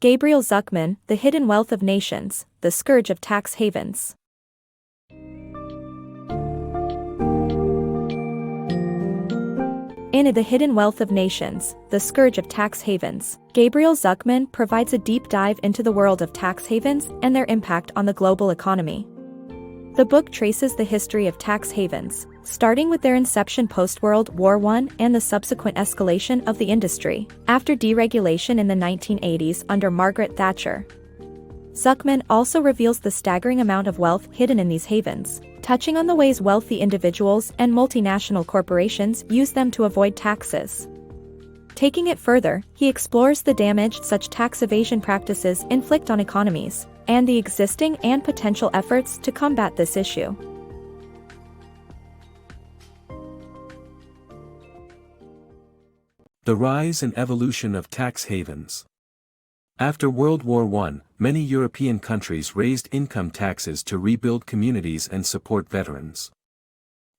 Gabriel Zucman, The Hidden Wealth of Nations, The Scourge of Tax Havens. In The Hidden Wealth of Nations, The Scourge of Tax Havens, Gabriel Zucman provides a deep dive into the world of tax havens and their impact on the global economy. The book traces the history of tax havens, starting with their inception post-World War I and the subsequent escalation of the industry after deregulation in the 1980s under Margaret Thatcher. Zucman also reveals the staggering amount of wealth hidden in these havens, touching on the ways wealthy individuals and multinational corporations use them to avoid taxes. Taking it further, he explores the damage such tax evasion practices inflict on economies, and the existing and potential efforts to combat this issue. The rise and evolution of tax havens. After World War I, many European countries raised income taxes to rebuild communities and support veterans.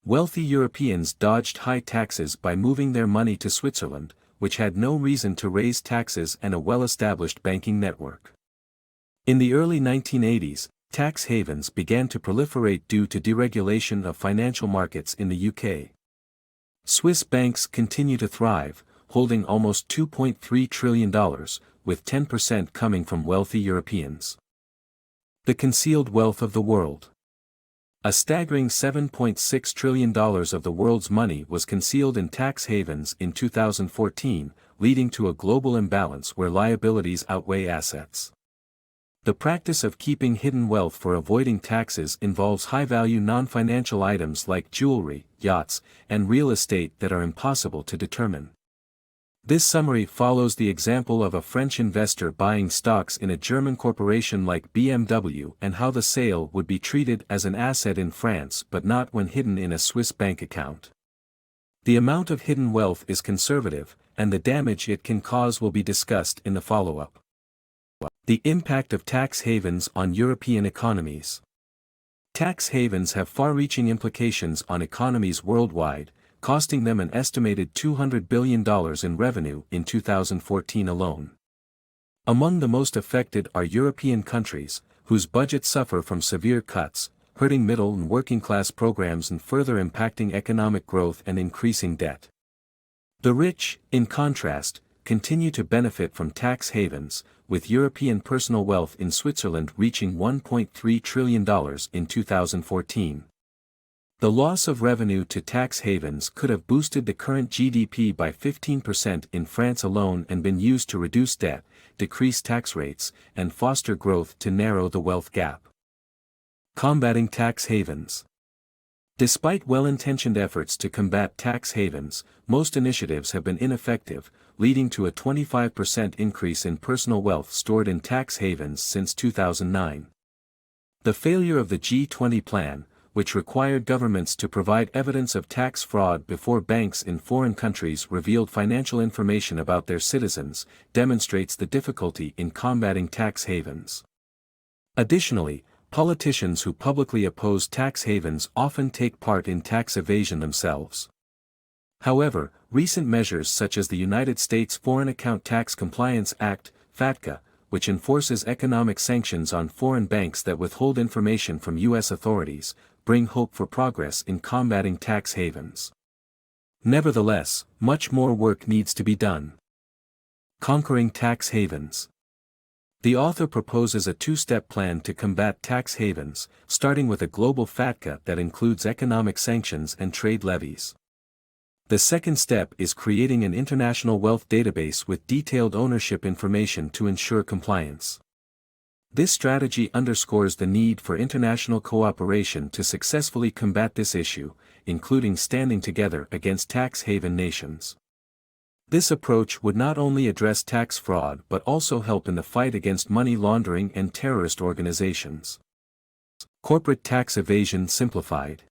Wealthy Europeans dodged high taxes by moving their money to Switzerland, which had no reason to raise taxes and a well-established banking network. In the early 1980s, tax havens began to proliferate due to deregulation of financial markets in the UK. Swiss banks continue to thrive, holding almost $2.3 trillion, with 10% coming from wealthy Europeans. The concealed wealth of the world. A staggering $7.6 trillion of the world's money was concealed in tax havens in 2014, leading to a global imbalance where liabilities outweigh assets. The practice of keeping hidden wealth for avoiding taxes involves high-value non-financial items like jewelry, yachts, and real estate that are impossible to determine. This summary follows the example of a French investor buying stocks in a German corporation like BMW and how the sale would be treated as an asset in France but not when hidden in a Swiss bank account. The amount of hidden wealth is conservative, and the damage it can cause will be discussed in the follow-up. The impact of tax havens on European economies. Tax havens have far-reaching implications on economies worldwide, costing them an estimated $200 billion in revenue in 2014 alone. Among the most affected are European countries, whose budgets suffer from severe cuts, hurting middle and working-class programs and further impacting economic growth and increasing debt. The rich, in contrast, continue to benefit from tax havens, with European personal wealth in Switzerland reaching $1.3 trillion in 2014. The loss of revenue to tax havens could have boosted the current GDP by 15% in France alone and been used to reduce debt, decrease tax rates, and foster growth to narrow the wealth gap. Combating tax havens. Despite well-intentioned efforts to combat tax havens, most initiatives have been ineffective, leading to a 25% increase in personal wealth stored in tax havens since 2009. The failure of the G20 plan, which required governments to provide evidence of tax fraud before banks in foreign countries revealed financial information about their citizens, demonstrates the difficulty in combating tax havens. Additionally, politicians who publicly oppose tax havens often take part in tax evasion themselves. However, recent measures such as the United States Foreign Account Tax Compliance Act, FATCA, which enforces economic sanctions on foreign banks that withhold information from U.S. authorities, bring hope for progress in combating tax havens. Nevertheless, much more work needs to be done. Conquering tax havens. The author proposes a two-step plan to combat tax havens, starting with a global FATCA that includes economic sanctions and trade levies. The second step is creating an international wealth database with detailed ownership information to ensure compliance. This strategy underscores the need for international cooperation to successfully combat this issue, including standing together against tax haven nations. This approach would not only address tax fraud but also help in the fight against money laundering and terrorist organizations. Corporate tax evasion simplified.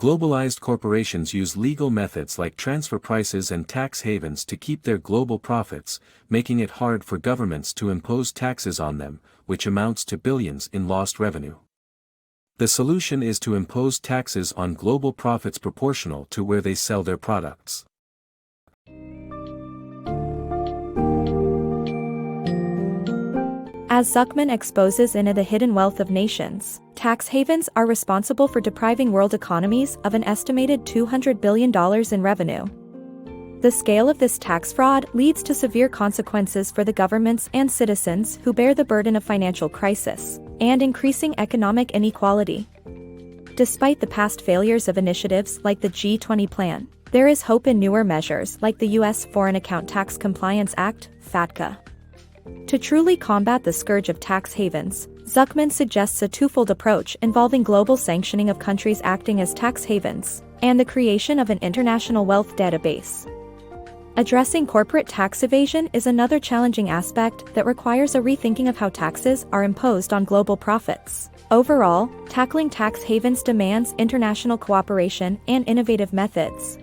Globalized corporations use legal methods like transfer prices and tax havens to keep their global profits, making it hard for governments to impose taxes on them, which amounts to billions in lost revenue. The solution is to impose taxes on global profits proportional to where they sell their products. As Zucman exposes into the hidden wealth of nations, tax havens are responsible for depriving world economies of an estimated $200 billion in revenue. The scale of this tax fraud leads to severe consequences for the governments and citizens who bear the burden of financial crisis and increasing economic inequality. Despite the past failures of initiatives like the G20 plan, there is hope in newer measures like the U.S. Foreign Account Tax Compliance Act, FATCA. To truly combat the scourge of tax havens, Zucman suggests a twofold approach involving global sanctioning of countries acting as tax havens and the creation of an international wealth database. Addressing corporate tax evasion is another challenging aspect that requires a rethinking of how taxes are imposed on global profits. Overall, tackling tax havens demands international cooperation and innovative methods.